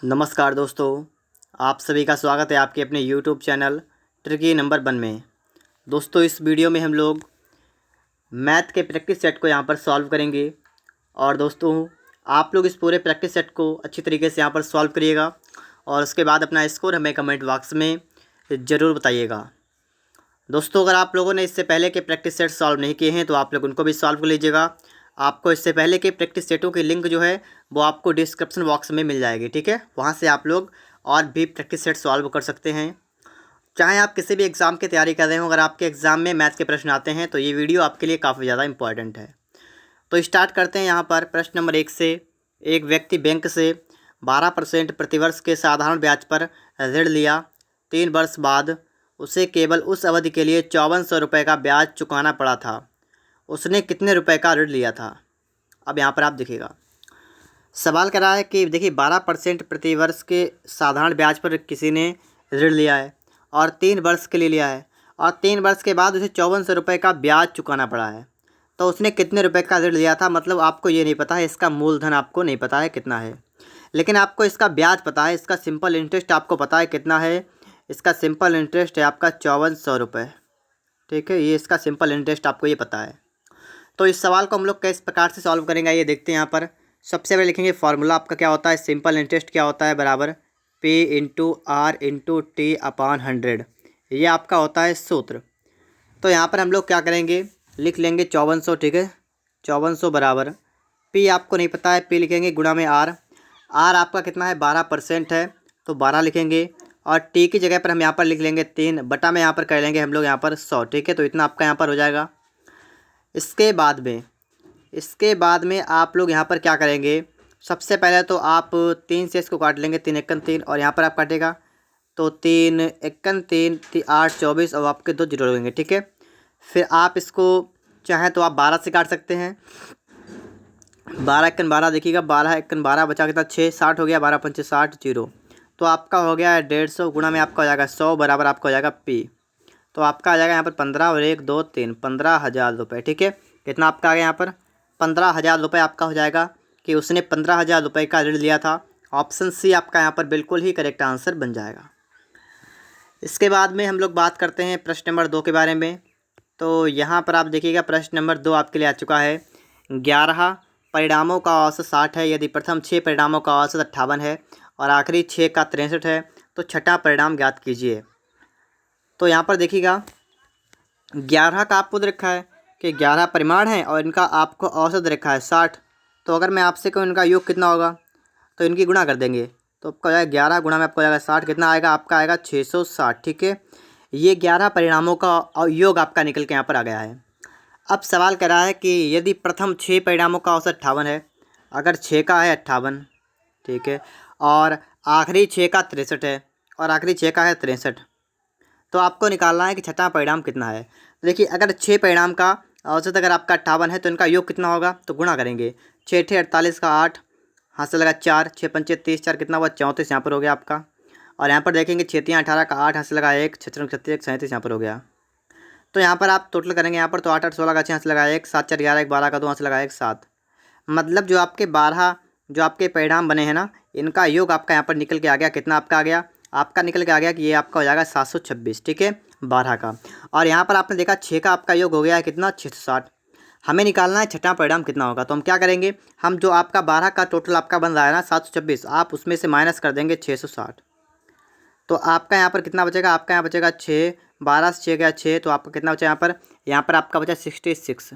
नमस्कार दोस्तों, आप सभी का स्वागत है आपके अपने YouTube चैनल ट्रिकी नंबर 1 में। दोस्तों, इस वीडियो में हम लोग मैथ के प्रैक्टिस सेट को यहाँ पर सॉल्व करेंगे। और दोस्तों, आप लोग इस पूरे प्रैक्टिस सेट को अच्छी तरीके से यहाँ पर सॉल्व करिएगा और उसके बाद अपना स्कोर हमें कमेंट बॉक्स में ज़रूर बताइएगा। दोस्तों, अगर आप लोगों ने इससे पहले के प्रैक्टिस सेट सॉल्व नहीं किए हैं तो आप लोग उनको भी सॉल्व कर लीजिएगा। आपको इससे पहले के प्रैक्टिस सेटों की लिंक जो है वो आपको डिस्क्रिप्शन बॉक्स में मिल जाएगी, ठीक है। वहाँ से आप लोग और भी प्रैक्टिस सेट सॉल्व कर सकते हैं। चाहे आप किसी भी एग्ज़ाम की तैयारी कर रहे हो, अगर आपके एग्ज़ाम में मैथ के प्रश्न आते हैं तो ये वीडियो आपके लिए काफ़ी ज़्यादा इंपॉर्टेंट है। तो स्टार्ट करते हैं यहाँ पर प्रश्न नंबर 1 से। एक व्यक्ति बैंक से 12% प्रतिवर्ष के साधारण ब्याज पर ऋण लिया। 3 वर्ष बाद उसे केवल उस अवधि के लिए 5400 रुपये का ब्याज चुकाना पड़ा था। उसने कितने रुपए का ऋण लिया था? अब यहाँ पर आप देखिएगा, सवाल कर रहा है कि देखिए 12% प्रतिवर्ष के साधारण ब्याज पर किसी ने ऋण लिया है और 3 वर्ष के लिए लिया है और 3 वर्ष के बाद उसे 5400 रुपये का ब्याज चुकाना पड़ा है। तो उसने कितने रुपए का ऋण लिया था? मतलब आपको ये नहीं पता है, इसका मूलधन आपको नहीं पता है कितना है, लेकिन आपको इसका ब्याज पता है, इसका सिंपल इंटरेस्ट आपको पता है कितना है। इसका सिंपल इंटरेस्ट है आपका 5400 रुपये, ठीक है। ये इसका सिंपल इंटरेस्ट आपको ये पता है। तो इस सवाल को हम लोग किस प्रकार से सॉल्व करेंगे ये देखते हैं। यहाँ पर सबसे पहले लिखेंगे फार्मूला आपका क्या होता है, सिंपल इंटरेस्ट क्या होता है, बराबर P into R into T upon 100। ये आपका होता है सूत्र। तो यहाँ पर हम लोग क्या करेंगे, लिख लेंगे 5400, ठीक है। 5400 बराबर P आपको नहीं पता है, P लिखेंगे गुणा में R आपका कितना है, 12% है तो 12 लिखेंगे और T की जगह पर हम यहाँ पर लिख लेंगे 3 बटा में यहाँ पर कर लेंगे हम लोग यहाँ पर 100, ठीक है। तो इतना आपका यहाँ पर हो जाएगा। इसके बाद में आप लोग यहाँ पर क्या करेंगे, सबसे पहले तो आप 3 से इसको काट लेंगे, 3 एकन 3 और यहाँ पर आप काटेगा तो 3 एकन 3 8 24 और आपके 2 जीरो लगेंगे, ठीक है। फिर आप इसको चाहें तो आप 12 से काट सकते हैं। 12 एकन 12 देखिएगा, 12 एकन 12 बचा कितना 6, 60 हो गया, 12 पंचे 60 जीरो। तो आपका हो गया 150 गुणा में आपका हो जाएगा 100 बराबर आपका हो जाएगा P। तो आपका आ जाएगा यहाँ पर 15 और 1 2 3 15,000 रुपये, ठीक है। कितना आपका आ गया यहाँ पर 15,000 रुपये आपका हो जाएगा कि उसने 15,000 रुपये का ऋण लिया था। ऑप्शन सी आपका यहाँ पर बिल्कुल ही करेक्ट आंसर बन जाएगा। इसके बाद में हम लोग बात करते हैं प्रश्न नंबर 2 के बारे में। तो यहाँ पर आप देखिएगा प्रश्न नंबर 2 आपके लिए आ चुका है। 11 परिणामों का औसत 60 है, यदि प्रथम 6 परिणामों का औसत 58 है और आखिरी 6 का 63 है तो छठा परिणाम ज्ञात कीजिए। तो यहाँ पर देखिएगा 11 का आपको दे रखा है कि 11 परिमाण हैं और इनका आपको औसत दे रखा है 60। तो अगर मैं आपसे कहूँ इनका योग कितना होगा तो इनकी गुणा कर देंगे तो आपका हो जाएगा 11 गुणा में आपको हो जाएगा 60, कितना आएगा आपका आएगा 660, ठीक है। ये 11 परिणामों का योग आपका निकल के यहाँ पर आ गया है। अब सवाल कर रहा है कि यदि प्रथम 6 परिणामों का औसत 58 है, अगर 6 का है 58, ठीक है, और आखिरी 6 का 63 है और आखिरी 6 का है 63, तो आपको निकालना है कि छठा परिणाम कितना है। तो देखिए अगर 6 परिणाम का औसत अगर आपका 58 है तो इनका योग कितना होगा, तो गुणा करेंगे। 6 × 48 का 8, हाथ से लगा 4, 6 पंचे 30, 4 कितना हुआ 34 यहाँ पर हो गया आपका। और यहाँ पर देखेंगे 6 × 18 का 8, हाथ से लगा 1, 6 × 36 37 यहाँ पर हो गया। तो यहाँ पर आप टोटल करेंगे यहाँ पर तो 8 8 16 का 6 हाथ से लगा 1, 7 4 11 1 12 का 2 हाथ से लगा 1 7। मतलब जो आपके 12 जो आपके परिणाम बने हैं ना, इनका योग आपका यहाँ पर निकल के आ गया। कितना आपका आ गया, आपका निकल के आ गया कि ये आपका हो जाएगा 726, ठीक है, 12 का। और यहाँ पर आपने देखा 6 का आपका योग हो गया है कितना 660। हमें निकालना है छठा परिणाम कितना होगा। तो हम क्या करेंगे, हम जो आपका 12 का टोटल आपका बन रहा है ना 726, आप उसमें से माइनस कर देंगे 660। तो आपका यहाँ पर कितना बचेगा, आपका यहाँ बचेगा 6, 12 से 6 गया 6, तो आपका कितना बचा यहाँ पर आपका बचा 66।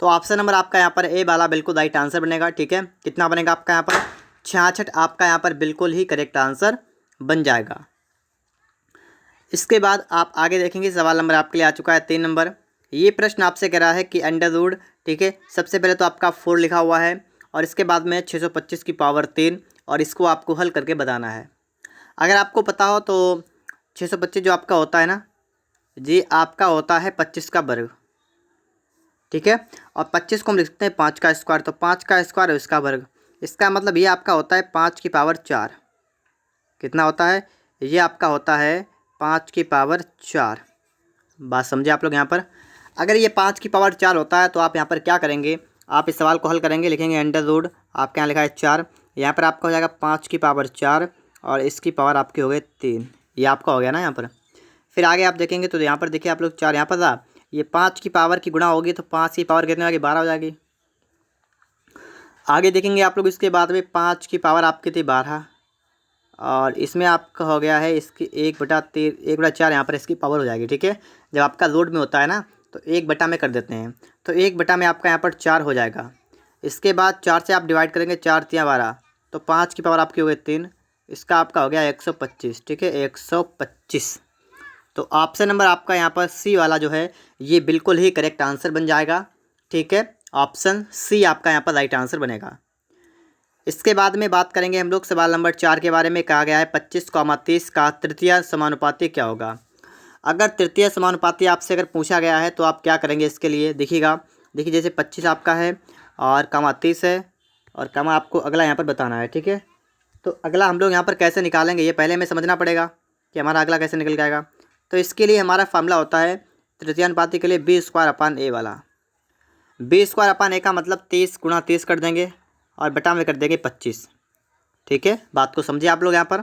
तो ऑप्शन नंबर आपका यहाँ पर ए वाला बिल्कुल राइट आंसर बनेगा, ठीक है। कितना बनेगा आपका यहाँ पर 66, आपका यहाँ पर बिल्कुल ही करेक्ट आंसर बन जाएगा। इसके बाद आप आगे देखेंगे सवाल नंबर आपके लिए आ चुका है 3 नंबर। ये प्रश्न आपसे कह रहा है कि अंडर रूट, ठीक है, सबसे पहले तो आपका 4 लिखा हुआ है और इसके बाद में 625 की पावर 3 और इसको आपको हल करके बताना है। अगर आपको पता हो तो 625 जो आपका होता है ना जी, आपका होता है 25 का वर्ग, ठीक है। और 25 को हम लिखते हैं 5 का स्क्वायर, तो 5 का स्क्वायर है इसका वर्ग। इसका मतलब ये आपका होता है 5 की पावर 4। कितना होता है, ये आपका होता है 5 की पावर 4। बात समझे आप लोग यहाँ पर। अगर ये 5 की पावर 4 होता है तो आप यहाँ पर क्या करेंगे, आप इस सवाल को हल करेंगे, लिखेंगे अंडर रूट, आपके यहाँ लिखा है 4, यहाँ पर आपका हो जाएगा 5 की पावर 4 और इसकी पावर आपकी हो गई 3। ये आपका हो गया ना यहाँ पर। फिर आगे आप देखेंगे तो यहाँ पर देखिए आप लोग 4 यहाँ पर था, ये 5 की पावर की गुणा होगी तो 5 की पावर कितनी होगी 12 हो जाएगी। आगे देखेंगे आप लोग इसके बाद में 5 की पावर आपकी थी 12 और इसमें आपका हो गया है इसकी 1/4 यहाँ पर इसकी पावर हो जाएगी। ठीक है, जब आपका लोड में होता है ना तो 1 में कर देते हैं, तो 1 में आपका यहाँ पर 4 हो जाएगा। इसके बाद 4 से आप डिवाइड करेंगे, 4 3 12, तो 5 की पावर आपकी हो गई 3, इसका आपका हो गया 125। ठीक है, 125। तो ऑप्शन नंबर आपका यहाँ पर सी वाला जो है ये बिल्कुल ही करेक्ट आंसर बन जाएगा। ठीक है, ऑप्शन सी आपका यहाँ पर राइट आंसर बनेगा। इसके बाद में बात करेंगे हम लोग सवाल नंबर 4 के बारे में। कहा गया है 25,30 का तृतीय समानुपाती क्या होगा। अगर तृतीय समानुपाती आपसे अगर पूछा गया है तो आप क्या करेंगे इसके लिए देखिएगा। देखिए जैसे 25 आपका है और कामा 30 है और कामा आपको अगला यहाँ पर बताना है। ठीक है, तो अगला हम लोग यहाँ पर कैसे निकालेंगे ये पहले हमें समझना पड़ेगा कि हमारा अगला कैसे निकल जाएगा। तो इसके लिए हमारा फार्मूला होता है तृतीयानुपाती के लिए b² वाला। b² का मतलब 30 × 30 कर देंगे और बटा में कर देंगे 25। ठीक है, बात को समझिए आप लोग यहाँ पर।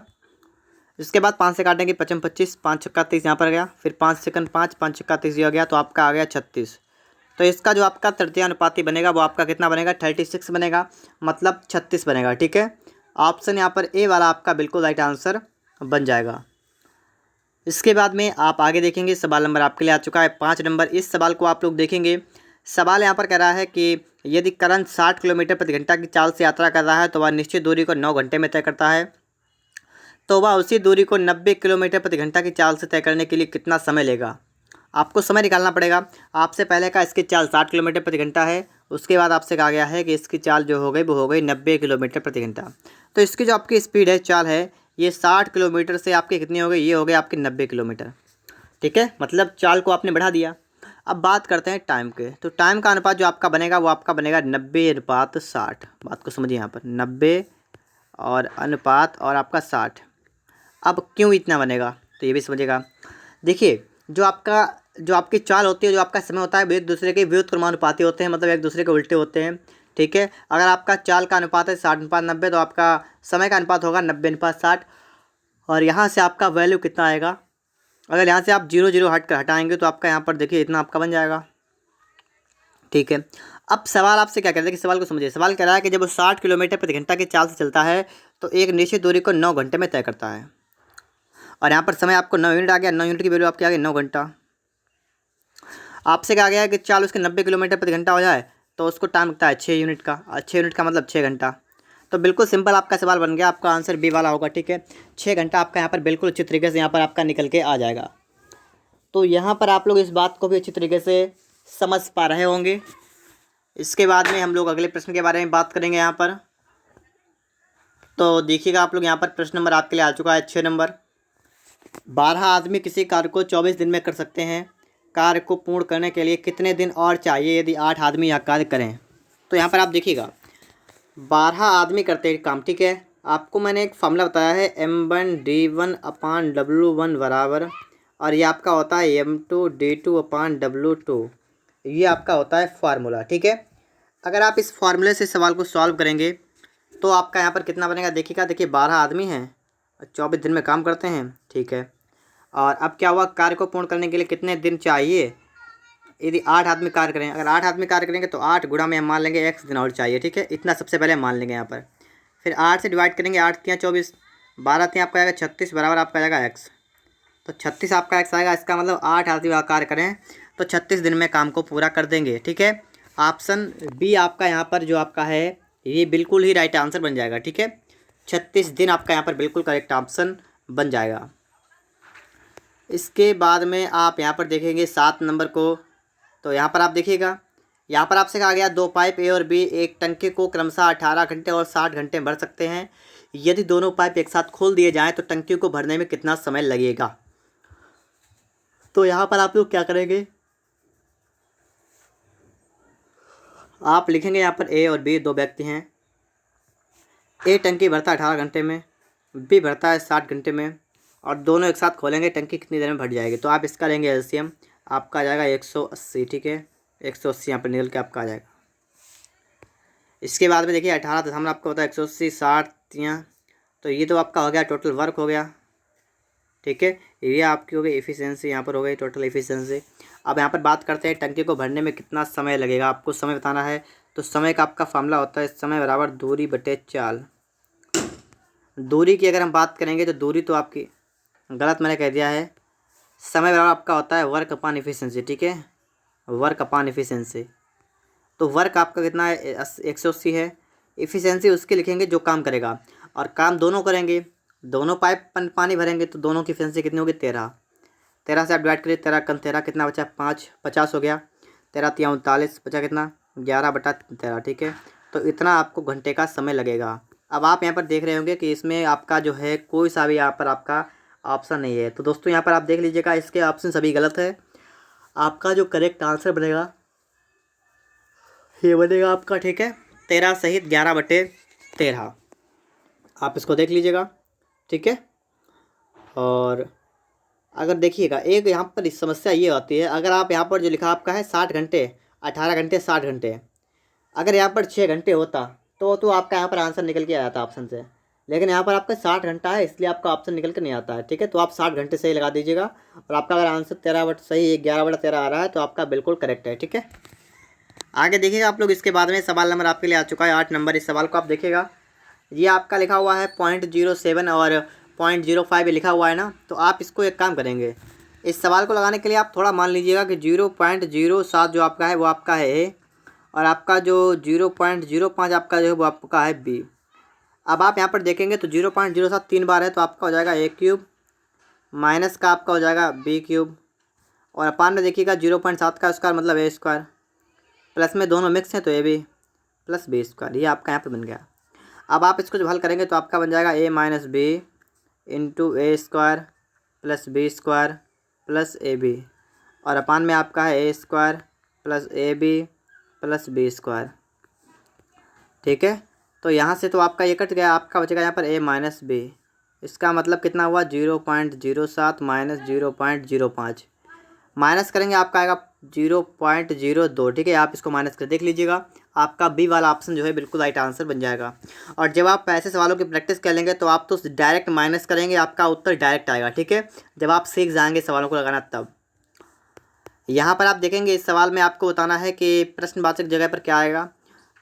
इसके बाद 5 से काटेंगे 5 25, 5 छक्का 30 यहाँ पर गया, फिर 5 सेकंड 5, 5 छक्का 30 हो गया, तो आपका आ गया 36। तो इसका जो आपका तृतीयानुपाती बनेगा वो आपका कितना बनेगा 36 बनेगा, मतलब 36 बनेगा। ठीक है, ऑप्शन यहाँ पर ए वाला आपका बिल्कुल राइट आंसर बन जाएगा। इसके बाद में आप आगे देखेंगे सवाल नंबर आपके लिए आ चुका है 5 नंबर। इस सवाल को आप लोग देखेंगे, सवाल यहाँ पर कह रहा है कि यदि करण 60 किलोमीटर प्रति घंटा की चाल से यात्रा कर रहा है तो वह निश्चित दूरी को 9 घंटे में तय करता है, तो वह उसी दूरी को 90 किलोमीटर प्रति घंटा की चाल से तय करने के लिए कितना समय लेगा। आपको समय निकालना पड़ेगा। आपसे पहले का इसकी चाल 60 किलोमीटर प्रति घंटा है, उसके बाद आपसे कहा गया है कि इसकी चाल जो हो गई वो हो गई 90 किलोमीटर प्रति घंटा। तो इसकी जो आपकी स्पीड है चाल है ये 60 किलोमीटर से आपकी कितनी हो गई, ये हो गई आपकी 90 किलोमीटर। ठीक है, मतलब चाल को आपने बढ़ा दिया। अब बात करते हैं टाइम के, तो टाइम का अनुपात जो आपका बनेगा वो आपका बनेगा 90/60। बात को समझिए यहाँ पर 90 और अनुपात और आपका 60। अब क्यों इतना बनेगा तो ये भी समझिएगा। देखिए जो आपकी चाल होती है, जो आपका समय होता है, वो एक दूसरे के व्युत्क्रमानुपाती होते हैं, मतलब एक दूसरे के उल्टे होते हैं। ठीक है, अगर आपका चाल का अनुपात है 60/90 तो आपका समय का अनुपात होगा 90/60। और यहाँ से आपका वैल्यू कितना आएगा, अगर यहाँ से आप 0 0 हटाएंगे तो आपका यहाँ पर देखिए इतना आपका बन जाएगा। ठीक है, अब सवाल आपसे क्या कहते हैं कि सवाल को समझिए। सवाल कह रहा है कि जब वो 60 किलोमीटर प्रति घंटा की चाल से चलता है तो एक निश्चित दूरी को 9 घंटे में तय करता है, और यहाँ पर समय आपको 9 यूनिट आ गया। 9 यूनिट की वैल्यू आपकी आ गई 9 घंटा। आपसे कहा गया है कि चाल उसके 90 किलोमीटर प्रति घंटा हो जाए तो उसको टाइम लगता है 6 यूनिट का, और 6 यूनिट का मतलब 6 घंटा। तो बिल्कुल सिंपल आपका सवाल बन गया, आपका आंसर बी वाला होगा। ठीक है, 6 घंटा आपका यहाँ पर बिल्कुल अच्छी तरीके से यहाँ पर आपका निकल के आ जाएगा। तो यहाँ पर आप लोग इस बात को भी अच्छी तरीके से समझ पा रहे होंगे। इसके बाद में हम लोग अगले प्रश्न के बारे में बात करेंगे यहाँ पर। तो देखिएगा आप लोग यहाँ पर प्रश्न नंबर आपके लिए आ चुका है 6 नंबर। 12 आदमी किसी कार्य को 24 दिन में कर सकते हैं, कार्य को पूर्ण करने के लिए कितने दिन और चाहिए यदि 8 आदमी यह कार्य करें। तो यहाँ पर आप देखिएगा 12 आदमी करते हैं काम। ठीक है, आपको मैंने एक फार्मूला बताया है M1D1/W1 बराबर, और ये आपका होता है M2D2/W2। ये आपका होता है फार्मूला। ठीक है, अगर आप इस फार्मूले से सवाल को सॉल्व करेंगे तो आपका यहाँ पर कितना बनेगा देखिएगा। देखिए 12 आदमी हैं, 24 दिन में काम करते हैं। ठीक है, और अब क्या हुआ, कार्य को पूर्ण करने के लिए कितने दिन चाहिए यदि 8 आदमी कार्य करें। अगर 8 आदमी कार्य करेंगे तो 8 गुणा में हम मान लेंगे x दिन और चाहिए। ठीक है, इतना सबसे पहले हम मान लेंगे यहाँ पर। फिर 8 से डिवाइड करेंगे, 8 × 24, 12 × आपका आएगा 36 बराबर आपका आएगा x। तो 36 आपका x आएगा, इसका मतलब 8 आदमी कार्य करें तो 36 दिन में काम को पूरा कर देंगे। ठीक है, ऑप्शन बी आपका यहाँ पर जो आपका है ये बिल्कुल ही राइट आंसर बन जाएगा। ठीक है, 36 दिन आपका यहाँ पर बिल्कुल करेक्ट ऑप्शन बन जाएगा। इसके बाद में आप यहाँ पर देखेंगे 7 नंबर को। तो यहाँ पर आप देखिएगा, यहाँ पर आपसे कहा गया 2 पाइप ए और बी एक टंकी को क्रमशः 18 घंटे और 60 घंटे भर सकते हैं। यदि दोनों पाइप एक साथ खोल दिए जाएं तो टंकी को भरने में कितना समय लगेगा। तो यहाँ पर आप लोग क्या करेंगे, आप लिखेंगे यहाँ पर ए और बी 2 व्यक्ति हैं। ए टंकी भरता है 18 घंटे में, बी भरता है 60 घंटे में, और दोनों एक साथ खोलेंगे टंकी कितनी देर में भर जाएगी। तो आप इसका लेंगे एलसीएम, आपका आ जाएगा 180। ठीक है, 180 यहाँ पर निकल के आपका आ जाएगा। इसके बाद में देखिए 18 आपका होता है 180 60 यहाँ, तो ये तो आपका हो गया टोटल वर्क हो गया। ठीक है, ये आपकी हो गई एफिशिएंसी, यहाँ पर हो गई टोटल एफिशिएंसी। अब यहाँ पर बात करते हैं टंकी को भरने में कितना समय लगेगा, आपको समय बताना है। तो समय का आपका फार्मूला होता है समय बराबर दूरी बटे चाल। दूरी की अगर हम बात करेंगे तो दूरी तो आपकी गलत मैंने कह दिया है, समय बराबर आपका होता है वर्क अपॉन एफिशिएंसी। ठीक है, वर्क अपॉन एफिशिएंसी। तो वर्क आपका कितना है 180 है, एफिशिएंसी उसकी लिखेंगे जो काम करेगा, और काम दोनों करेंगे, दोनों पाइप पानी भरेंगे तो दोनों की एफिशिएंसी कितनी होगी 13। 13 से आप डिवाइड करिए, 13 कम 13 कितना बचा 5, 50 हो गया। 13 तिया 39 बचा कितना 11/13। ठीक है, तो इतना आपको घंटे का समय लगेगा। अब आप यहाँ पर देख रहे होंगे कि इसमें आपका जो है कोई सा भी यहाँ पर आपका ऑप्शन नहीं है। तो दोस्तों यहाँ पर आप देख लीजिएगा इसके ऑप्शन सभी गलत है। आपका जो करेक्ट आंसर बनेगा ये बनेगा आपका, ठीक है, 13 सहित 11/13। आप इसको देख लीजिएगा। ठीक है, और अगर देखिएगा एक यहाँ पर इस समस्या ये आती है, अगर आप यहाँ पर जो लिखा आपका है 60 घंटे 18 घंटे 60 घंटे, अगर यहाँ पर 6 घंटे होता तो आपका यहाँ पर आंसर निकल के आया था ऑप्शन से, लेकिन यहाँ पर आपका 60 घंटा है इसलिए आपका ऑप्शन निकल के नहीं आता है। ठीक है, तो आप 60 घंटे सही लगा दीजिएगा, और आपका अगर आंसर 11/13 आ रहा है तो आपका बिल्कुल करेक्ट है। ठीक है, आगे देखिएगा आप लोग, इसके बाद में सवाल नंबर आपके लिए आ चुका है 8 नंबर। इस सवाल को आप देखिएगा, ये आपका लिखा हुआ है 0.07 और 0.05 लिखा हुआ है ना, तो आप इसको एक काम करेंगे, इस सवाल को लगाने के लिए आप थोड़ा मान लीजिएगा कि 0.07 जो आपका है वो आपका है ए, और आपका जो 0.05 आपका जो है वो आपका है बी। अब आप यहाँ पर देखेंगे तो 0.07 3 बार है तो आपका हो जाएगा ए क्यूब, माइनस का आपका हो जाएगा बी क्यूब, और अपान में देखिएगा 0.7 का स्क्वायर मतलब ए स्क्वायर, प्लस में दोनों मिक्स हैं तो A B plus B square, ये आपका यहाँ पर बन गया। अब आप इसको जब हल करेंगे तो आपका बन जाएगा A minus B into A square plus B square plus A B, और अपान में आपका है A square plus A B plus B square. ठीक है, तो यहाँ से तो आपका ये कट गया, आपका बचेगा यहाँ पर ए माइनस बी, इसका मतलब कितना हुआ 0.07 माइनस 0.05, माइनस करेंगे आपका आएगा 0.02। ठीक है, आप इसको माइनस कर देख लीजिएगा, आपका बी वाला ऑप्शन जो है बिल्कुल राइट आंसर बन जाएगा। और जब आप ऐसे सवालों की प्रैक्टिस कर लेंगे तो आप तो डायरेक्ट माइनस करेंगे, आपका उत्तर डायरेक्ट आएगा। ठीक है, जब आप सीख जाएंगे सवालों को लगाना तब। यहाँ पर आप देखेंगे इस सवाल में आपको बताना है कि प्रश्नवाचक जगह पर क्या आएगा।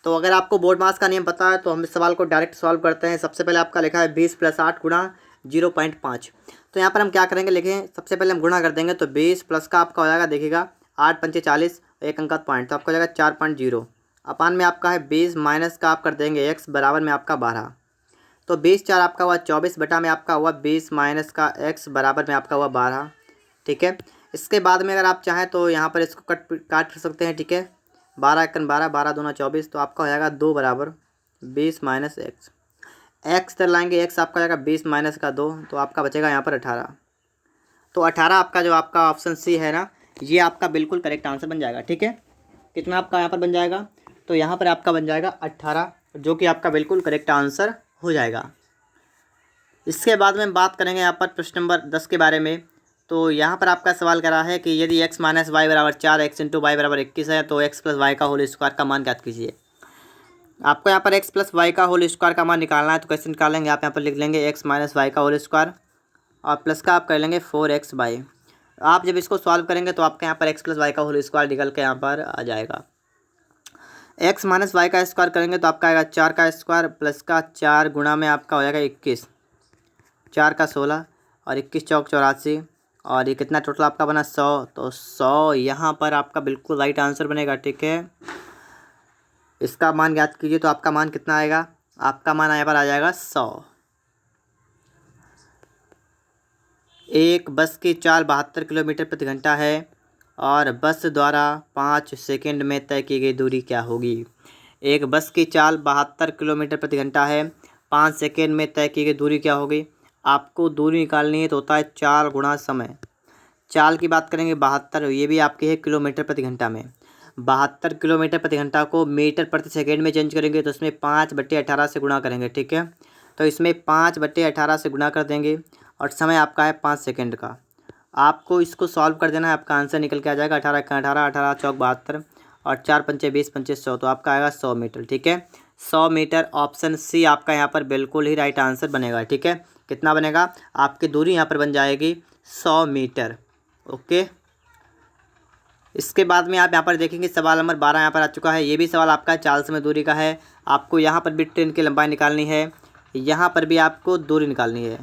तो अगर आपको बोर्ड मास का नियम पता है तो हम इस सवाल को डायरेक्ट सॉल्व करते हैं। सबसे पहले आपका लिखा है 20 + 8 गुणा 0.5, तो यहाँ पर हम क्या करेंगे, लिखें सबसे पहले हम गुणा कर देंगे, तो 20 प्लस का आपका हो जाएगा देखिएगा 8 पंचे 40, एक अंक का पॉइंट, तो आपका हो जाएगा 4.0, अपान में आपका है 20 माइनस का आप कर देंगे एक्स बराबर में आपका 12, तो 20 4 आपका हुआ 24 बटा में आपका हुआ 20 माइनस का एक्स बराबर में आपका हुआ 12। ठीक है, इसके बाद में अगर आप चाहें तो यहाँ पर इसको काट सकते हैं। ठीक है, 12 × 12 12 दूना 24, तो आपका हो जाएगा 2 बराबर 20 माइनस एक्स, एक्स इधर लाएंगे, एक्स आपका हो जाएगा 20 माइनस का 2, तो आपका बचेगा यहाँ पर 18। तो 18 आपका जो आपका ऑप्शन सी है ना, ये आपका बिल्कुल करेक्ट आंसर बन जाएगा। ठीक है, कितना आपका यहाँ पर बन जाएगा, तो यहाँ पर आपका बन जाएगा 18, जो कि आपका बिल्कुल करेक्ट आंसर हो जाएगा। इसके बाद में बात करेंगे यहाँ पर प्रश्न नंबर 10 के बारे में। तो यहाँ पर आपका सवाल करा है कि यदि x माइनस वाई बराबर 4, x इंटू वाई बराबर 21 है तो x प्लस वाई का होल स्क्वायर का मान ज्ञात कीजिए। आपको यहाँ पर x प्लस वाई का होल स्क्वायर का मान निकालना है, तो कैसे निकालेंगे, आप यहाँ पर लिख लेंगे x माइनस वाई का होल स्क्वायर और प्लस का आप कर लेंगे 4x बाई। आप जब इसको सॉल्व करेंगे तो आपके यहाँ पर x प्लस वाई का होल स्क्वायर निकल के यहाँ पर आ जाएगा। x माइनस वाई का स्क्वायर करेंगे तो आपका आएगा 4 का स्क्वायर प्लस का 4 गुणा में आपका हो जाएगा 21, 4 का 16 और 21 चौक 84, और ये कितना टोटल आपका बना 100, तो 100 यहाँ पर आपका बिल्कुल राइट आंसर बनेगा। ठीक है, इसका मान ज्ञात कीजिए, तो आपका मान कितना आएगा, आपका मान यहाँ पर आ जाएगा 100। एक बस की चाल 72 किलोमीटर प्रति घंटा है और बस द्वारा 5 सेकंड में तय की गई दूरी क्या होगी। एक बस की चाल 72 किलोमीटर प्रति घंटा है, 5 सेकंड में तय की गई दूरी क्या होगी। आपको दूरी निकालनी है तो होता है 4 गुणा समय। चाल की बात करेंगे 72, ये भी आपकी है किलोमीटर प्रति घंटा में। 72 किलोमीटर प्रति घंटा को मीटर प्रति सेकेंड में चेंज करेंगे तो इसमें 5/18 से गुणा करेंगे। ठीक है, तो इसमें 5/18 से गुणा कर देंगे और समय आपका है 5 सेकंड का। आपको इसको सॉल्व कर देना है, आपका आंसर निकल के आ जाएगा 18 का 18, 18 चौक 72 और 4 पंचे 20 पंचे 100, तो आपका आएगा 100 मीटर। ठीक है, 100 मीटर। ऑप्शन सी आपका यहाँ पर बिल्कुल ही राइट आंसर बनेगा। ठीक है, कितना बनेगा? आपकी दूरी यहाँ पर बन जाएगी 100 मीटर। ओके, इसके बाद में आप यहाँ पर देखेंगे सवाल नंबर 12 यहाँ पर आ चुका है। ये भी सवाल आपका 4 समय दूरी का है। आपको यहाँ पर भी ट्रेन की लंबाई निकालनी है, यहाँ पर भी आपको दूरी निकालनी है।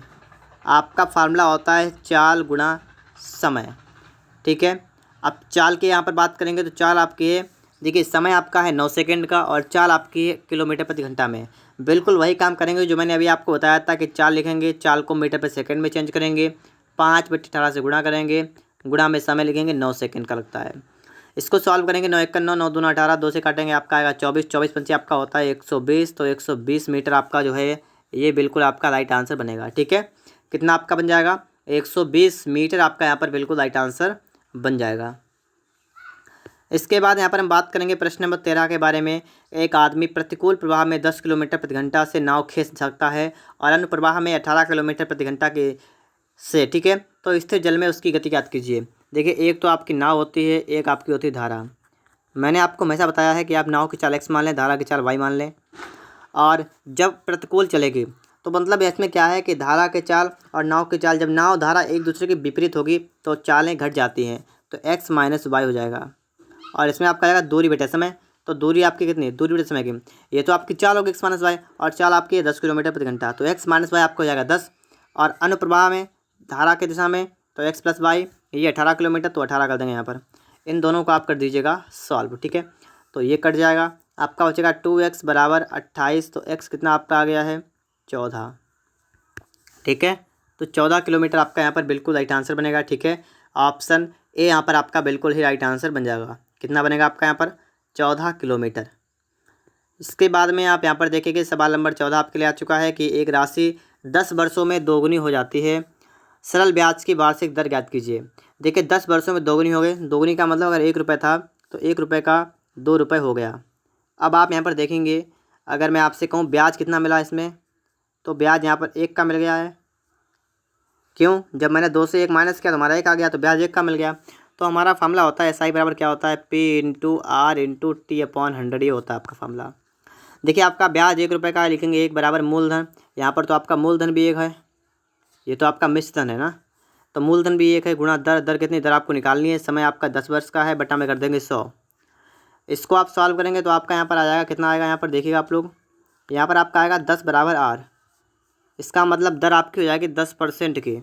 आपका फार्मूला होता है चाल गुणा समय। ठीक है, अब चाल की यहाँ पर बात करेंगे तो चाल आपकी है, देखिए समय आपका है 9 सेकंड का और चाल आपकी है किलोमीटर प्रति घंटा में। बिल्कुल वही काम करेंगे जो मैंने अभी आपको बताया था कि चाल लिखेंगे, चाल को मीटर पर सेकंड में चेंज करेंगे, 5/18 से गुणा करेंगे, गुणा में समय लिखेंगे 9 सेकंड का लगता है। इसको सॉल्व करेंगे, 9 1 9, 9 2 18, 2 से काटेंगे आपका आएगा 24, 24 पंचे आपका होता है 120। तो 120 मीटर आपका जो है ये बिल्कुल आपका राइट आंसर बनेगा। ठीक है, कितना आपका बन जाएगा? 120 मीटर आपका यहाँ पर बिल्कुल राइट आंसर बन जाएगा। इसके बाद यहाँ पर हम बात करेंगे प्रश्न नंबर 13 के बारे में। एक आदमी प्रतिकूल प्रवाह में 10 किलोमीटर प्रति घंटा से नाव खींच सकता है और अन्य प्रवाह में 18 किलोमीटर प्रति घंटा के से। ठीक है, तो स्थिर जल में उसकी गति ज्ञात कीजिए। देखिए, एक तो आपकी नाव होती है, एक आपकी होती है धारा। मैंने आपको हमेशा बताया है कि आप नाव की चाल x मान लें, धारा की चाल y मान लें। और जब प्रतिकूल चलेगी तो मतलब इसमें क्या है कि धारा की चाल और नाव की चाल, जब नाव धारा एक दूसरे के विपरीत होगी तो चालें घट जाती हैं, तो x माइनस वाई हो जाएगा। और इसमें आपका आएगा दूरी बटे समय। तो दूरी आपकी कितनी? दूरी बटे समय की, ये तो आपकी चाल होगी x माइनस वाई, और चाल आपकी है 10 किलोमीटर प्रति घंटा, तो x माइनस वाई आपको हो जाएगा 10। और अनुप्रवाह में धारा की दिशा में तो x प्लस वाई, ये 18 किलोमीटर, तो 18 कर देंगे यहाँ पर। इन दोनों को आप कर दीजिएगा सॉल्व। ठीक है, तो ये कट जाएगा, आपका बचेगा 2x बराबर 28। तो x कितना आपका आ गया है? 14। ठीक है, तो 14 किलोमीटर आपका यहाँ पर बिल्कुल राइट आंसर बनेगा। ठीक है, ऑप्शन ए यहाँ पर आपका बिल्कुल ही राइट आंसर बन जाएगा। कितना बनेगा आपका यहाँ पर? 14 किलोमीटर। इसके बाद में आप यहाँ पर देखेंगे सवाल नंबर 14 आपके लिए आ चुका है कि एक राशि 10 वर्षों में दोगुनी हो जाती है, सरल ब्याज की वार्षिक दर ज्ञात कीजिए। देखिए, 10 वर्षों में दोगुनी हो गई। दोगुनी का मतलब अगर 1 रुपये था तो 1 रुपये का 2 रुपये हो गया। अब आप यहाँ पर देखेंगे, अगर मैं आपसे कहूँ ब्याज कितना मिला इसमें, तो ब्याज यहाँ पर 1 का मिल गया है। क्यों? जब मैंने 2 से 1 माइनस किया तो हमारा 1 आ गया, तो ब्याज 1 का मिल गया। तो हमारा फार्मूला होता है SI बराबर क्या होता है? P/R/T/100, ये होता है आपका फार्मूला। देखिए, आपका ब्याज 1 रुपये का है, लिखेंगे 1 बराबर मूलधन। यहाँ पर तो आपका मूलधन भी 1 है, ये तो आपका मिश्र धन है ना, तो मूलधन भी 1 है, गुणा दर। दर कितनी? दर आपको निकालनी है। समय आपका 10 वर्ष का है, बटा में कर देंगे 100। इसको आप सॉल्व करेंगे तो आपका यहाँ पर आ जाएगा, कितना आएगा यहाँ पर देखिएगा आप लोग, यहाँ पर आपका आएगा 10 बराबर R। इसका मतलब दर आपकी हो जाएगी 10% की,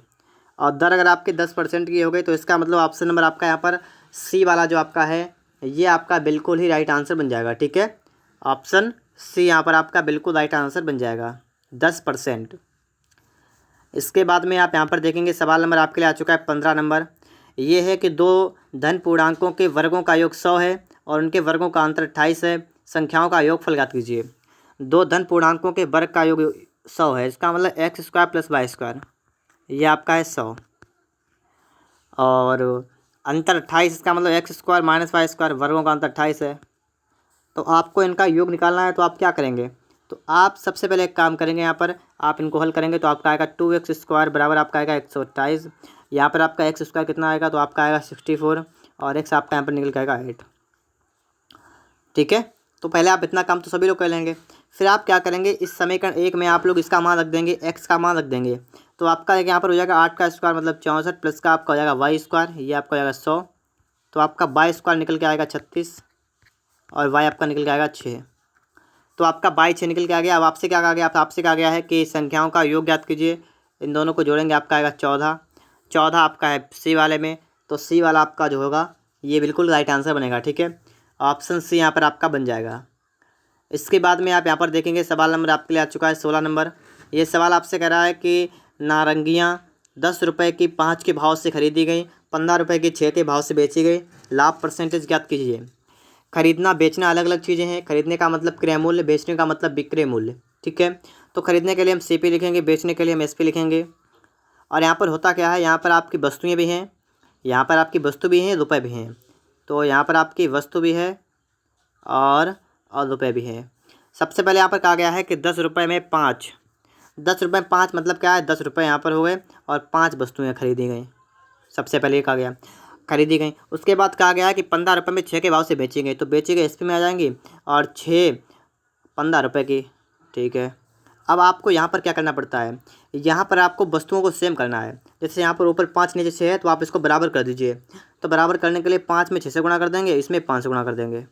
और दर अगर आपकी 10% की हो गई तो इसका मतलब ऑप्शन नंबर आपका यहाँ पर सी वाला जो आपका है ये आपका बिल्कुल ही राइट आंसर बन जाएगा। ठीक है, ऑप्शन सी यहाँ पर आपका बिल्कुल राइट आंसर बन जाएगा, 10%। इसके बाद में आप यहाँ पर देखेंगे सवाल नंबर आपके लिए आ चुका है 15 नंबर। ये है कि दो धन पूर्णांकों के वर्गों का योग 100 है और उनके वर्गों का अंतर 28 है। संख्याओं का योगफल ज्ञात कीजिए। दो धन पूर्णांकों के वर्ग का योग 100 है, इसका मतलब x² + y², ये आपका है 100, और अंतर 28, इसका मतलब x² - y², वर्गों का अंतर 28 है। तो आपको इनका योग निकालना है, तो आप क्या करेंगे? तो आप सबसे पहले एक काम करेंगे, यहाँ पर आप इनको हल करेंगे तो आपका आएगा 2x² बराबर आपका आएगा 128। यहाँ पर आपका x² कितना आएगा? तो आपका आएगा 64, और x आपका यहाँ पर निकल के आएगा 8। ठीक है, तो पहले आप इतना काम तो सभी लोग कर लेंगे। फिर आप क्या करेंगे, इस समीकरण 1 में आप लोग इसका मान रख देंगे, x का मान रख देंगे। तो आपका यहाँ पर हो जाएगा 8 का स्क्वायर मतलब 64, प्लस का आपका हो जाएगा y², ये आपका हो जाएगा 100। तो आपका y² निकल के आएगा 36, और y आपका निकल के आएगा 6। तो आपका 6 निकल के आ गया। अब आपसे क्या कहा गया? आपसे कहा गया है कि संख्याओं का योग ज्ञात कीजिए। इन दोनों को जोड़ेंगे, आपका आएगा 14। 14 आपका है सी वाले में, तो सी वाला आपका जो होगा ये बिल्कुल राइट आंसर बनेगा। ठीक है, ऑप्शन सी यहाँ पर आपका बन जाएगा। इसके बाद में आप यहाँ पर देखेंगे सवाल नंबर आपके लिए आ चुका है 16 नंबर। ये सवाल आपसे कह रहा है कि नारंगियाँ 10 रुपये की 5 के भाव से खरीदी गई, 15 रुपये की 6 के भाव से बेची गई, लाभ परसेंटेज ज्ञात कीजिए। खरीदना बेचना अलग अलग चीज़ें हैं। खरीदने का मतलब क्रय मूल्य, बेचने का मतलब विक्रय मूल्य। ठीक है, तो खरीदने के लिए हम CP लिखेंगे, बेचने के लिए हम SP लिखेंगे। और यहाँ पर होता क्या है, यहाँ पर आपकी वस्तुएँ भी हैं, यहाँ पर आपकी वस्तु भी हैं, रुपये भी हैं। तो यहाँ पर आपकी वस्तु भी है और रुपये भी है। सबसे पहले यहाँ पर कहा गया है कि 10 रुपये में 5, 10 रुपये में 5 मतलब क्या है? 10 रुपये यहाँ पर हो गए और 5 वस्तुएँ खरीदी गई। सबसे पहले ये कहा गया खरीदी गई। उसके बाद कहा गया है कि 15 रुपये में 6 के भाव से बेची गई, तो बेची गई SP में आ जाएंगी, और 6 15 रुपये की। ठीक है, अब आपको यहाँ पर क्या करना पड़ता है, यहाँ पर आपको वस्तुओं को सेम करना है। जैसे यहाँ पर ऊपर 5 नीचे 6 है, तो आप इसको बराबर कर दीजिए। तो बराबर करने के लिए 5 में 6 से गुणा कर देंगे, इसमें 5 से गुणा कर देंगे,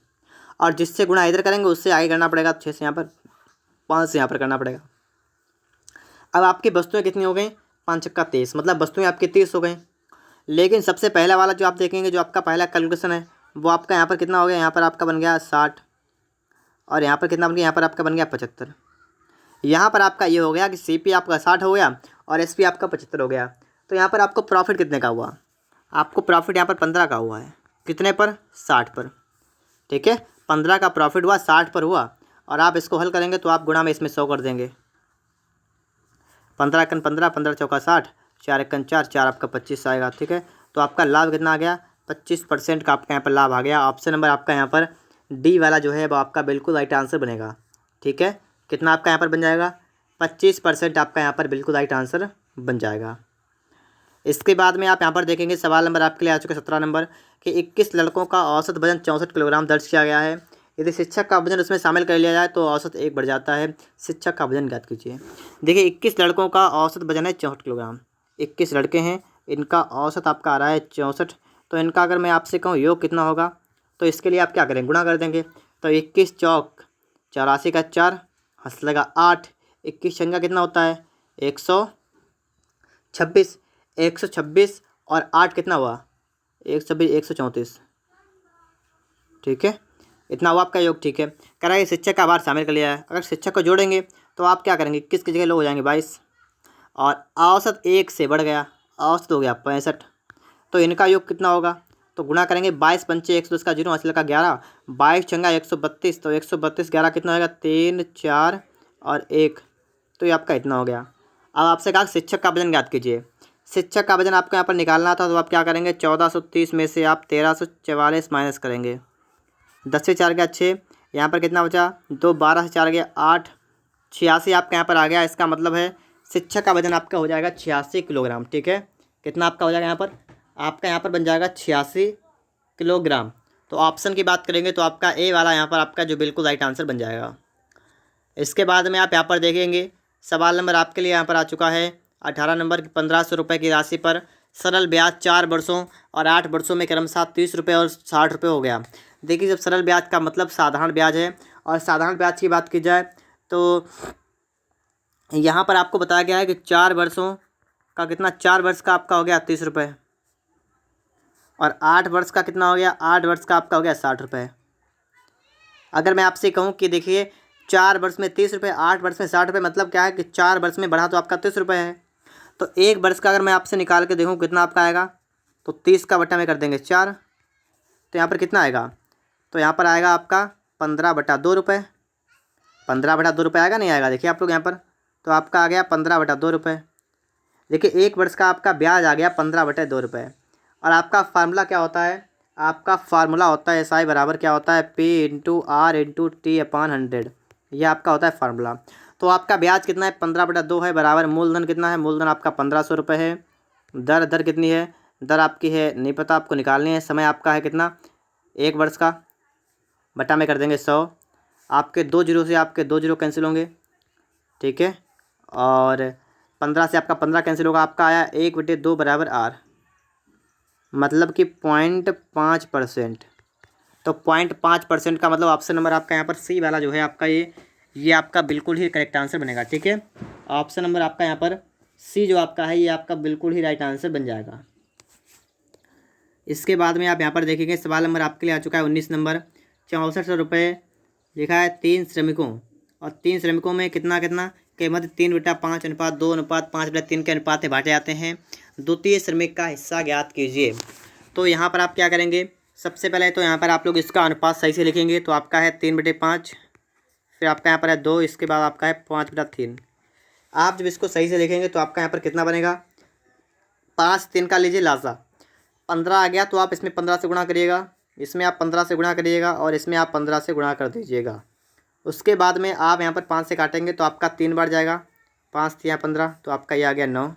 और जिससे गुणा इधर करेंगे उससे आगे करना पड़ेगा। 6 से यहाँ पर, 5 से यहाँ पर करना पड़ेगा। अब आपकी वस्तुएं कितनी हो गई, 5 छक्का 30, मतलब वस्तुएं आपकी 30 हो गई। लेकिन सबसे पहला वाला जो आप देखेंगे, जो आपका पहला कैलकुलेशन है, वो आपका यहाँ पर कितना हो गया, यहाँ पर आपका बन गया 60, और यहाँ पर कितना बन गया, यहाँ पर आपका बन गया 75। यहाँ पर आपका ये हो गया कि CP आपका 60 हो गया और SP आपका 75 हो गया। तो यहाँ पर आपको प्रॉफिट कितने का हुआ, आपको प्रॉफिट यहाँ पर 15 का हुआ है। कितने पर, 60 पर। ठीक है, 15 का प्रॉफिट हुआ, 60 पर हुआ। और आप इसको हल करेंगे तो आप गुणा में इसमें 100 कर देंगे। 15 एकन 15, 15 चौका 60, 4 एकन 4, 4 आपका 25 आएगा। ठीक है, तो आपका लाभ कितना आ गया, 25% का आपका यहाँ पर लाभ आ गया। ऑप्शन नंबर आपका यहाँ पर डी वाला जो है वो आपका बिल्कुल राइट आंसर बनेगा। ठीक है, कितना आपका यहाँ पर बन जाएगा, 25% आपका यहाँ पर बिल्कुल राइट आंसर बन जाएगा। इसके बाद में आप यहाँ पर देखेंगे सवाल नंबर आपके लिए आ चुका 17 नंबर कि 21 लड़कों का औसत वजन 64 किलोग्राम दर्ज किया गया है। यदि शिक्षक का वजन उसमें शामिल कर लिया जाए तो औसत 1 बढ़ जाता है। शिक्षक का वजन ज्ञात कीजिए। देखिए 21 लड़कों का औसत वजन है 64 किलोग्राम। 21 लड़के हैं, इनका औसत आपका आ रहा है 64। तो इनका अगर मैं आपसे कहूँ योग कितना होगा, तो इसके लिए आप क्या करें, गुणा कर देंगे। तो 21 चौक 84 का 4, हंस लगा 8, 21 छंगा कितना होता है 126, 126 और 8 कितना हुआ 126, 134। ठीक है, इतना हुआ आपका योग। ठीक है, कह रहा है शिक्षक का भार शामिल कर लिया है। अगर शिक्षक को जोड़ेंगे तो आप क्या करेंगे, 21 की जगह लोग हो जाएंगे 22, और औसत 1 से बढ़ गया, औसत हो गया 65। तो इनका योग कितना होगा, तो गुणा करेंगे 22 पंचे 110 का 0, हंस लगा 11, 22 छंगा 132, तो 132 11 कितना होगा 3 4 और 1, तो ये आपका इतना हो गया। अब आपसे कहा शिक्षक का वजन ज्ञात कीजिए। शिक्षक का वजन आपको यहाँ पर निकालना था, तो आप क्या करेंगे, 1430 में से आप 1344 माइनस करेंगे। 10 से 4 गया 6, यहाँ पर कितना बचा 2, 12 से 4 गया 8, 86 आपका यहाँ पर आ गया। इसका मतलब है शिक्षक का वजन आपका हो जाएगा 86 किलोग्राम। ठीक है, कितना आपका हो जाएगा यहाँ पर, आपका यहाँ पर बन जाएगा 86 किलोग्राम। तो ऑप्शन की बात करेंगे तो आपका ए वाला यहाँ पर आपका जो बिल्कुल राइट आंसर बन जाएगा। इसके बाद में आप यहाँ पर देखेंगे सवाल नंबर आपके लिए यहाँ पर आ चुका है 18 नंबर की 1500 रुपये की राशि पर सरल ब्याज 4 वर्षों और 8 वर्षों में क्रमशः 30 रुपये और 60 रुपये हो गया। देखिए जब सरल ब्याज का मतलब साधारण ब्याज है, और साधारण ब्याज की बात की जाए तो यहाँ पर आपको बताया गया है कि 4 वर्षों का कितना, 4 वर्ष का आपका हो गया 30 रुपये, और 8 वर्ष का कितना हो गया, 8 वर्ष का आपका हो गया 60 रुपये। अगर मैं आपसे कहूँ कि देखिए 4 वर्ष में 30 रुपये, 8 वर्ष में 60 रुपये, मतलब क्या है कि 4 वर्ष में बढ़ा तो आपका 30 रुपये है। तो 1 वर्ष का अगर मैं आपसे निकाल के देखूँ कितना आपका आएगा, तो 30 का बटा में कर देंगे 4, तो यहाँ पर कितना आएगा, तो यहाँ पर आएगा आपका 15/2 रुपये। 15/2 रुपये आएगा, नहीं आएगा, देखिए आप लोग यहाँ पर, तो आपका आ गया 15/2 रुपये। देखिए 1 वर्ष का आपका ब्याज आ गया 15/2 रुपये। और आपका फार्मूला क्या होता है, आपका फार्मूला होता है SI बराबर क्या होता है, P/R/T/100। यह आपका होता है फार्मूला। तो आपका ब्याज कितना है 15/2 है, बराबर मूलधन कितना है, मूलधन आपका 1500 रुपये है। दर कितनी है, दर आपकी है नहीं पता, आपको निकालनी है। समय आपका है कितना 1 वर्ष का, बटा में कर देंगे 100। आपके 2 जीरो से आपके 2 जीरो कैंसिल होंगे। ठीक है, और 15 से आपका 15 कैंसिल होगा, आपका आया 1/2 बराबर R, मतलब कि 0.5%। तो 0.5% का मतलब ऑप्शन नंबर आपका यहाँ पर सी वाला जो है आपका ये आपका बिल्कुल ही करेक्ट आंसर बनेगा। ठीक है, ऑप्शन नंबर आपका यहाँ पर सी जो आपका है ये आपका बिल्कुल ही राइट आंसर बन जाएगा। इसके बाद में आप यहाँ पर देखेंगे सवाल नंबर आपके लिए आ चुका है 19 नंबर। 6400 रुपये लिखा है 3 श्रमिकों, और 3 श्रमिकों में कितना कितना के मध्य 3/5 अनुपात 2 अनुपात 5/3 के अनुपात में बांटे जाते हैं। द्वितीय श्रमिक का हिस्सा ज्ञात कीजिए। तो यहाँ पर आप क्या करेंगे, सबसे पहले तो यहाँ पर आप लोग इसका अनुपात सही से लिखेंगे। तो आपका है 3/5, फिर आपका यहाँ पर है 2, इसके बाद आपका है 5/3। आप जब इसको सही से लिखेंगे तो आपका यहाँ पर कितना बनेगा, 5 3 का लीजिए लाजा 15 आ गया। तो आप इसमें 15 से गुणा करिएगा, इसमें आप 15 से गुणा करिएगा, और इसमें आप 15 से गुणा कर दीजिएगा। उसके बाद में आप यहाँ पर 5 से काटेंगे तो आपका 3 बार जाएगा, 5 3 15, तो आपका ये आ गया 9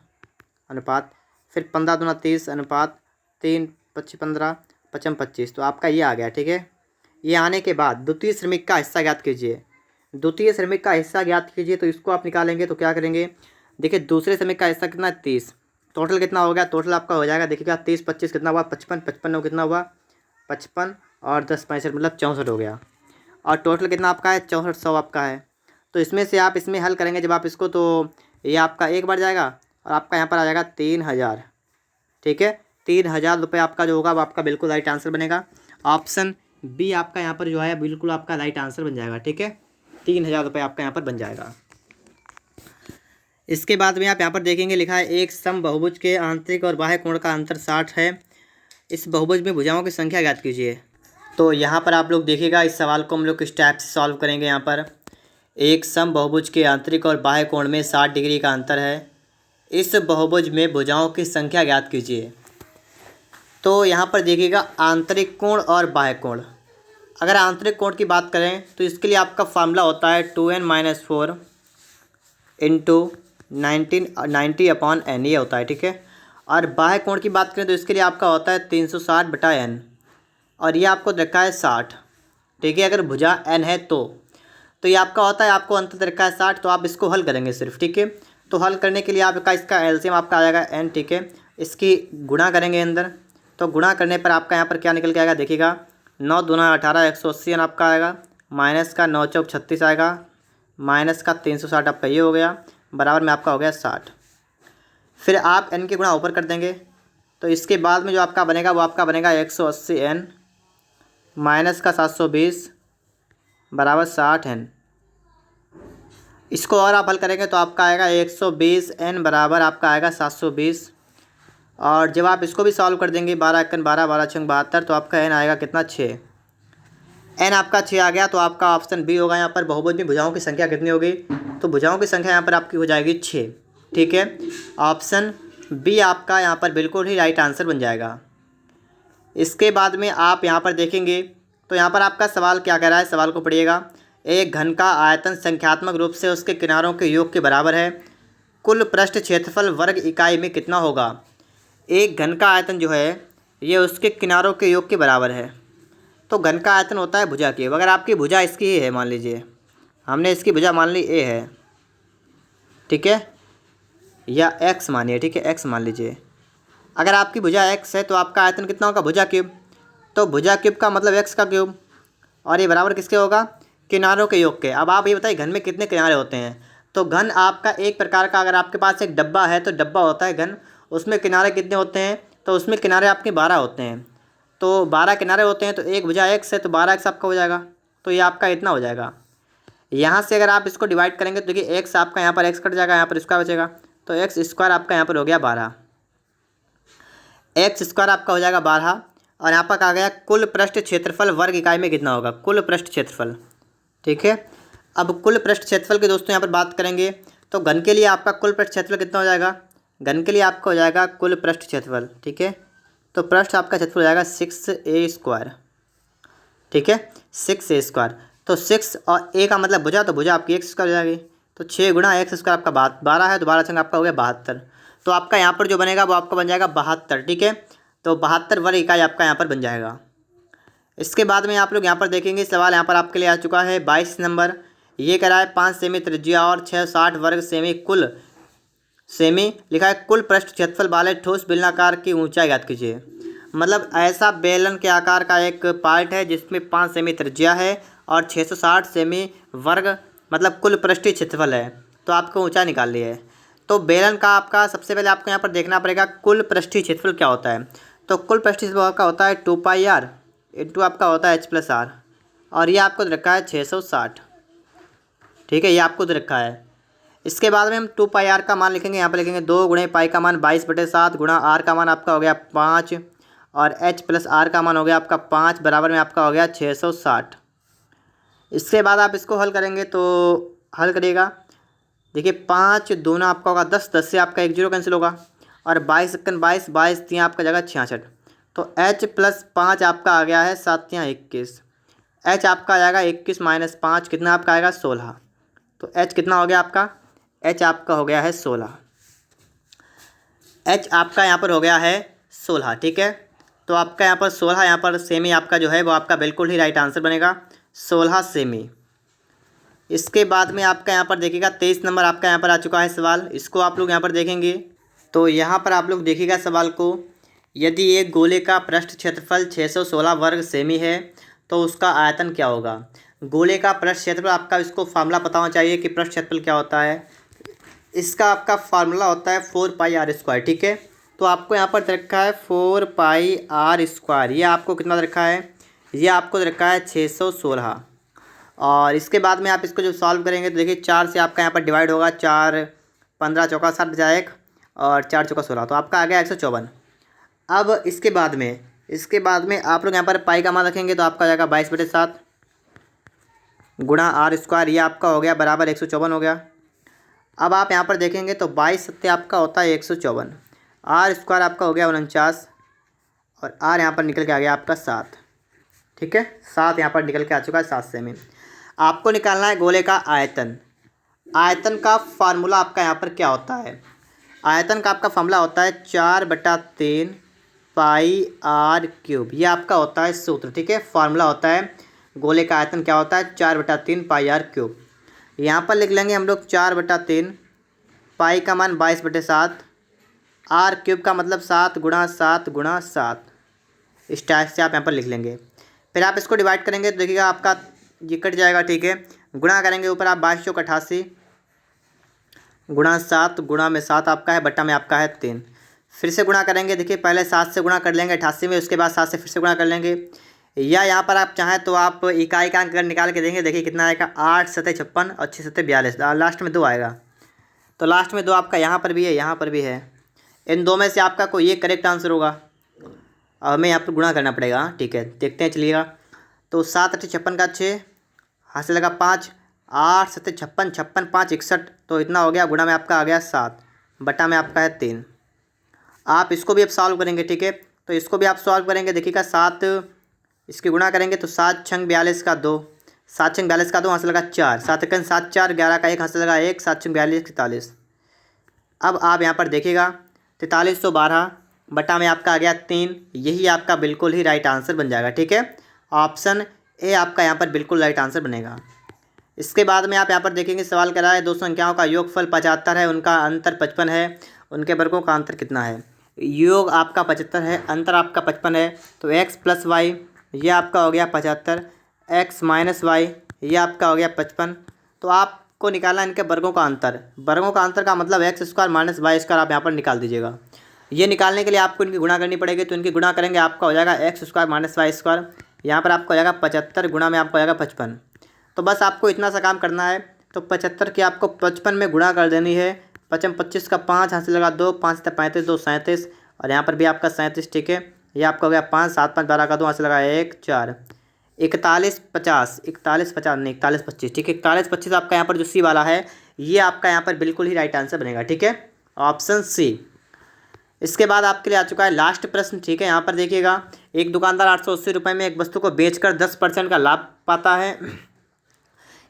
अनुपात, फिर 15 दूना 30 अनुपात 3 25 15 55 25, तो आपका ये आ गया। ठीक है, ये आने के बाद द्वितीय श्रमिक का हिस्सा ज्ञात कीजिए। द्वितीय श्रमिक का हिस्सा ज्ञात कीजिए, तो इसको आप निकालेंगे तो क्या करेंगे, देखिए दूसरे श्रमिक का हिस्सा कितना 30, टोटल कितना हो गया, टोटल आपका हो जाएगा देखिएगा 30 25 कितना हुआ 55, 55 कितना हुआ 55 और 10 65 मतलब 64 हो गया। और टोटल कितना आपका है 6400 आपका है। तो इसमें से आप इसमें हल करेंगे जब आप इसको, तो ये आपका एक बार जाएगा और आपका यहाँ पर आ जाएगा 3000। ठीक है, 3000 रुपये आपका जो होगा वो आपका बिल्कुल राइट आंसर बनेगा। ऑप्शन बी आपका यहाँ पर जो है बिल्कुल आपका राइट आंसर बन जाएगा। ठीक है, 3000 रुपये आपका यहाँ पर बन जाएगा। इसके बाद में आप यहाँ पर देखेंगे लिखा है एक समबहुभुज के आंतरिक और बाह्य कोण का अंतर 60 है, इस बहुभुज में भुजाओं की संख्या ज्ञात कीजिए। तो यहाँ पर आप लोग देखिएगा इस सवाल को हम लोग किस टाइप से सॉल्व करेंगे। यहाँ पर एक समबहुभुज के आंतरिक और बाह्य कोण में 60 डिग्री का अंतर है, इस बहुभुज में भुजाओं की संख्या ज्ञात कीजिए। तो यहाँ पर देखिएगा आंतरिक कोण और बाह्य कोण, अगर आंतरिक कोण की बात करें तो इसके लिए आपका फार्मूला होता है 2n-4 इंटू 90/n ये होता है। ठीक है, और बाह्य कोण की बात करें तो इसके लिए आपका होता है 360/n और ये आपको रखा है 60। ठीक है, अगर भुजा n है तो ये आपका होता है, आपको अंतर रखा है 60, तो आप इसको हल करेंगे सिर्फ। ठीक है, तो हल करने के लिए आपका इसका एलसीएम आपका आ जाएगा n। ठीक है, इसकी गुणा करेंगे अंदर, तो गुणा करने पर आपका यहाँ पर क्या निकल के आएगा देखिएगा 9 दूना 18 180 आपका आएगा, माइनस का 9 चौक 36 आएगा, माइनस का 360 आपका ये हो गया, बराबर में आपका हो गया 60। फिर आप n की गुणा ऊपर कर देंगे, तो इसके बाद में जो आपका बनेगा वो आपका बनेगा 180n माइनस का 720 बराबर 60n। इसको और आप हल करेंगे तो आपका आएगा 120n बराबर आपका आएगा 720। और जब आप इसको भी सॉल्व कर देंगे 12 1 12 12 6 72, तो आपका n आएगा कितना 6। n आपका 6 आ गया, तो आपका ऑप्शन बी होगा। यहाँ पर बहुभुज में भुजाओं की संख्या कितनी होगी, तो भुजाओं की संख्या यहाँ पर आपकी हो जाएगी 6। ठीक है, ऑप्शन बी आपका यहाँ पर बिल्कुल ही राइट आंसर बन जाएगा। इसके बाद में आप यहाँ पर देखेंगे तो यहाँ पर आपका सवाल क्या कह रहा है, सवाल को पढ़िएगा। एक घन का आयतन संख्यात्मक रूप से उसके किनारों के योग के बराबर है, कुल पृष्ठ क्षेत्रफल वर्ग इकाई में कितना होगा। एक घन का आयतन जो है ये उसके किनारों के योग के बराबर है। तो घन का आयतन होता है भुजा की, अगर आपकी भुजा इसकी ही है, मान लीजिए हमने इसकी भुजा मान ली ए है, ठीक है, या एक्स मानिए, ठीक है, एक्स मान लीजिए। अगर आपकी भुजा एक्स है तो आपका आयतन कितना होगा भुजा क्यूब, तो भुजा क्यूब का मतलब एक्स का क्यूब, और ये बराबर किसके होगा, किनारों के योग के। अब आप ये बताइए घन में कितने किनारे होते हैं, तो घन आपका एक प्रकार का, अगर आपके पास एक डब्बा है तो डब्बा होता है घन, उसमें किनारे कितने होते हैं, तो उसमें किनारे आपके 12 होते हैं। तो 12 किनारे होते हैं, तो एक भुजा एक्स है तो 12x आपका हो जाएगा, तो ये आपका इतना हो जाएगा। यहाँ से अगर आप इसको डिवाइड करेंगे तो देखिए एक्स आपका यहाँ पर एक्स कट जाएगा, यहाँ पर स्क्वायर बचेगा, तो एक्स स्क्वायर आपका यहाँ पर हो गया 12, एक्स स्क्वायर आपका हो जाएगा 12। और यहाँ पर कहा गया कुल पृष्ठ क्षेत्रफल वर्ग इकाई में कितना होगा, कुल पृष्ठ क्षेत्रफल। ठीक है, अब कुल पृष्ठ क्षेत्रफल की दोस्तों यहाँ पर बात करेंगे तो घन के लिए आपका कुल पृष्ठ क्षेत्रफल कितना हो जाएगा, घन के लिए आपका हो जाएगा कुल पृष्ठ क्षेत्रफल। ठीक है, तो पृष्ठ आपका क्षेत्रफल हो जाएगा 6a²। ठीक है, 6a², तो 6 और a का मतलब भुजा, तो भुजा आपकी एक्स स्क्वायर हो जाएगी, तो 6 गुणा एक्स स्क्वायर आपका 12 है, तो 12 संग आपका हो गया 72। तो आपका यहाँ पर जो बनेगा वो आपका बन जाएगा 72। ठीक है, तो 72 वर्ग इकाई आपका यहाँ पर बन जाएगा। इसके बाद में आप लोग यहाँ पर देखेंगे सवाल यहाँ पर आपके लिए आ चुका है 22 नंबर। ये कह रहा है 5 सेमी त्रिज्या और 660 वर्ग सेमी कुल सेमी लिखा है, कुल पृष्ठ क्षेत्रफल वाले ठोस बेलनाकार की ऊंचाई ज्ञात कीजिए। मतलब ऐसा बेलन के आकार का एक पार्ट है जिसमें 5 सेमी त्रिज्या है और 660 सेमी वर्ग मतलब कुल पृष्ठीय क्षेत्रफल है, तो आपको ऊंचाई निकालनी है। तो बेलन का आपका सबसे पहले आपको यहाँ पर देखना पड़ेगा कुल पृष्ठीय क्षेत्रफल क्या होता है। तो कुल पृष्ठीय क्षेत्रफल का होता है 2πr इंटू आपका होता है h+r, और ये आपको रखा है 660। ठीक है, ये आपको रखा है। इसके बाद में हम 2πr का मान लिखेंगे, यहाँ पर लिखेंगे 2 गुणे पाई का मान 22/7 गुणा r का मान आपका हो गया 5 और h+r का मान हो गया आपका 5 बराबर में आपका हो गया 660। इसके बाद आप इसको हल करेंगे तो हल करिएगा, देखिए 5 दूना आपका होगा 10, 10 से आपका 1 0 कैंसिल होगा, और 22 1 22 22 3 आपका जगह 66, तो h+5 आपका आ गया है 7 3 21, h आपका आ जाएगा 21 - 5 कितना आपका आएगा 16, तो h कितना हो गया आपका, h आपका हो गया है 16, h आपका यहाँ पर हो गया है 16। ठीक है, तो आपका यहाँ पर 16 यहाँ पर सेमी आपका जो है वो आपका बिल्कुल ही राइट आंसर बनेगा, 16 सेमी। इसके बाद में आपका यहाँ पर देखिएगा 23 नंबर आपका यहाँ पर आ चुका है सवाल। इसको आप लोग यहाँ पर देखेंगे तो यहाँ पर आप लोग देखिएगा सवाल को, यदि एक गोले का पृष्ठ क्षेत्रफल 616 वर्ग सेमी है तो उसका आयतन क्या होगा। गोले का पृष्ठ क्षेत्रफल आपका, इसको फार्मूला पता होना चाहिए कि पृष्ठ क्षेत्रफल क्या होता है। इसका आपका फार्मूला होता है 4πr²। ठीक है, तो आपको यहाँ पर दे रखा है 4πr²। ये आपको कितना दे रखा है, ये आपको दे रखा है 616। और इसके बाद में आप इसको जब सॉल्व करेंगे तो देखिए 4 से आपका यहाँ पर डिवाइड होगा, 4 15 चौका 60 बजाय 1 और 4 चौका 16, तो आपका आ गया 154। अब इसके बाद में आप लोग यहाँ पर पाई का मान रखेंगे तो आपका आ जाएगा 22/7 गुणा r²। ये आपका हो गया बराबर 154 हो गया। अब आप यहाँ पर देखेंगे तो 22 सत्ते आपका होता है 154, r² आपका हो गया 49 और r यहाँ पर निकल के आ गया आपका 7। ठीक है, 7 यहाँ पर निकल के आ चुका है 7 सेमी। आपको निकालना है गोले का आयतन। आयतन का फार्मूला आपका यहाँ पर क्या होता है, आयतन का आपका फार्मूला होता है 4/3 πr³। ये आपका होता है सूत्र। ठीक है, फार्मूला होता है गोले का आयतन क्या होता है 4/3 πr³। यहाँ पर लिख लेंगे हम लोग 4/3, पाई का मान 22/7, r³ का मतलब 7 गुणा 7 गुणा 7। इस टाइप से आप यहाँ पर लिख लेंगे। फिर आप इसको डिवाइड करेंगे तो देखिएगा आपका ये कट जाएगा। ठीक है, गुणा करेंगे ऊपर आप 22 चौक 88 गुणा 7 गुणा में 7 आपका है, बट्टा में आपका है 3। फिर से गुणा करेंगे, देखिए पहले 7 से गुणा कर लेंगे 88 में, उसके बाद 7 से फिर से गुणा कर लेंगे। या यहाँ पर आप चाहें तो आप इकाई का अंक अगर निकाल के देंगे, देखिए कितना आएगा 8 सतह 56 और 6 सतह 42, लास्ट में 2 आएगा। तो लास्ट में 2 आपका यहाँ पर भी है, यहाँ पर भी है। इन दो में से आपका कोई एक करेक्ट आंसर होगा। अब हमें यहाँ पर गुणा करना पड़ेगा। ठीक है, देखते हैं चलिएगा। तो 7 8 56 का 6 हाथ से लगा 5, 8 7 56 56 5 61, तो इतना हो गया। गुणा में आपका आ गया 7, बटा में आपका है 3। आप इसको भी अब सॉल्व करेंगे। ठीक है, तो इसको भी आप सॉल्व करेंगे। देखिएगा 7 इसकी गुणा करेंगे तो 7 छंग 42 का 2, 7 छंग 42 का 2 हाथ से लगा 4, 7 1 7 4 11 का 1 हाथ से लगा 1, 7 छंग 42 43। अब आप यहाँ पर देखिएगा 4312 बटा में आपका आ गया 3। यही आपका बिल्कुल ही राइट आंसर बन जाएगा। ठीक है, ऑप्शन ए आपका यहाँ पर बिल्कुल राइट आंसर बनेगा। इसके बाद में आप यहाँ पर देखेंगे सवाल करा है, दो संख्याओं का योगफल 75 है, उनका अंतर 55 है, उनके वर्गों का अंतर कितना है। योग आपका 75 है, अंतर आपका 55 है, तो x + y ये आपका हो गया 75, x - y ये आपका हो गया 55। तो आपको निकालना इनके वर्गों का अंतर। वर्गों का अंतर का मतलब x² - y² आप यहाँ पर निकाल दीजिएगा। ये निकालने के लिए आपको इनकी गुणा करनी पड़ेगी, तो इनकी गुणा करेंगे आपका हो जाएगा x² - y²। यहाँ पर आपको हो जाएगा 75 गुणा में आपको हो जाएगा 55। तो बस आपको इतना सा काम करना है। तो 75 की आपको 55 में गुणा कर देनी है। 55 25 का 5 हाथ से लगा 2, 5 से 35 2 37 और यहाँ पर भी आपका 37। ठीक है, ये आपका हो गया 5 7 5 12 का 2 हाथ से लगा 1 4, 41 50 41 50 नहीं 41 25। ठीक है, 41 25 आपका यहाँ पर जो सी वाला है ये आपका यहाँ पर बिल्कुल ही राइट आंसर बनेगा। ठीक है, ऑप्शन सी। इसके बाद आपके लिए आ चुका है लास्ट प्रश्न। ठीक है, यहाँ पर देखिएगा, एक दुकानदार 880 रुपये में एक वस्तु को बेचकर 10% का लाभ पाता है।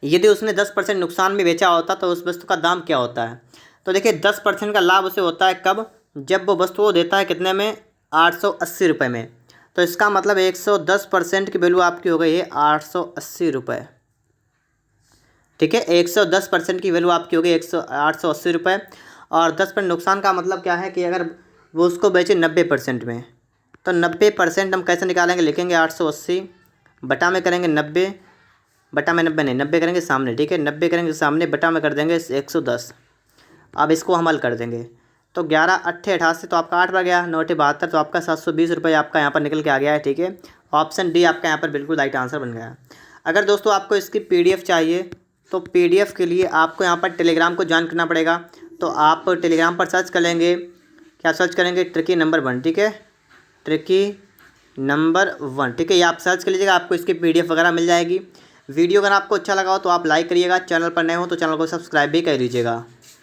यदि उसने 10% नुकसान में बेचा होता तो उस वस्तु का दाम क्या होता है। तो देखिए 10% का लाभ उसे होता है कब, जब वो वस्तु को देता है कितने में 880 रुपये में। तो इसका मतलब 110% की वैल्यू आपकी हो गई है 880 रुपये। ठीक है, 110% की वैल्यू आपकी हो गई 880 रुपये। और 10% नुकसान का मतलब क्या है कि अगर वो उसको बेचे 90% में, तो 90% हम कैसे निकालेंगे, लिखेंगे 880 बटा में करेंगे 90, बटा में 90 नहीं 90 करेंगे सामने। ठीक है, 90 करेंगे सामने, बटा में कर देंगे 110। अब इसको हम हल कर देंगे तो 11 8 88, तो आपका 8 बार गया, 9 72, तो आपका 720 रुपये आपका यहाँ पर निकल के आ गया है। ठीक है, ऑप्शन डी आपका यहाँ पर बिल्कुल राइट आंसर बन गया। अगर दोस्तों आपको इसकी PDF चाहिए तो PDF के लिए आपको यहाँ पर टेलीग्राम को ज्वाइन करना पड़ेगा। तो आप टेलीग्राम पर सर्च कर लेंगे, क्या सर्च करेंगे, ट्रिकी नंबर 1। ठीक है, ट्रिकी नंबर 1। ठीक है, ये आप सर्च कर लीजिएगा, आपको इसकी PDF वगैरह मिल जाएगी। वीडियो अगर आपको अच्छा लगा हो तो आप लाइक करिएगा, चैनल पर नए हो तो चैनल को सब्सक्राइब भी कर लीजिएगा।